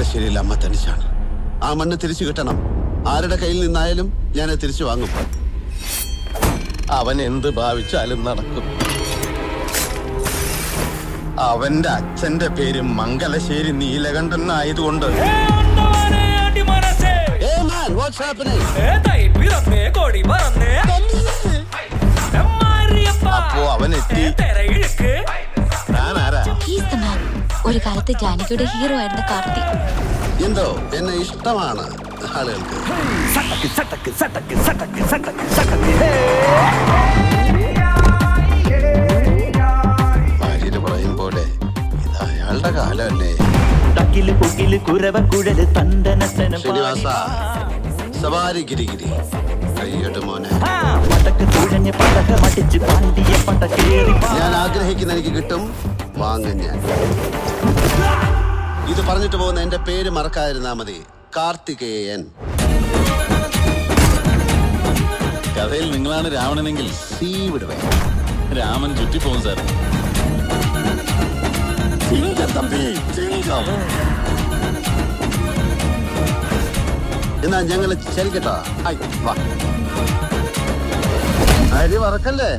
മംഗലശ്ശേരിയിൽ അമ്മ തനിച്ചാണ്. ആ മണ്ണ് തിരിച്ചു കിട്ടണം. ആരുടെ കയ്യിൽ നിന്നായാലും ഞാനത് തിരിച്ചു വാങ്ങും. അവൻ എന്ത് ഭാവിച്ചാലും നടക്കും. അവന്റെ അച്ഛന്റെ പേര് മംഗലശ്ശേരി നീലകണ്ഠൻ ആയതുകൊണ്ട് അപ്പോ അവൻ എത്തി. ഞാനാരാ? ഒരു കാലത്ത് ജാനകിയുടെ ഹീറോ ആയിരുന്ന കാർത്തി. എന്തോ എന്നെ ഇഷ്ടമാണ് ആളുകൾക്ക്. ഭാര്യര് പറയും പോലെ ഇത് അയാളുടെ കാലമല്ലേ. ശ്രീനിവാസ, സവാരി ഗിരിഗിരി കയ്യട് മോനെ. ഞാൻ ആഗ്രഹിക്കുന്ന എനിക്ക് കിട്ടും, വാങ്ങും ഞാൻ. ഇത് പറഞ്ഞിട്ട് പോകുന്ന എന്റെ പേര് മറക്കാതിരുന്നാ മതി, കാർത്തികേയൻ. കഥയിൽ നിങ്ങളാണ് രാവണനെങ്കിൽ സീ വിടുവേ, രാമൻ ചുറ്റിപ്പോകും സാർ. എന്നാ ഞങ്ങള് ചലിക്കട്ടോ. അരി വറക്കല്ലേ.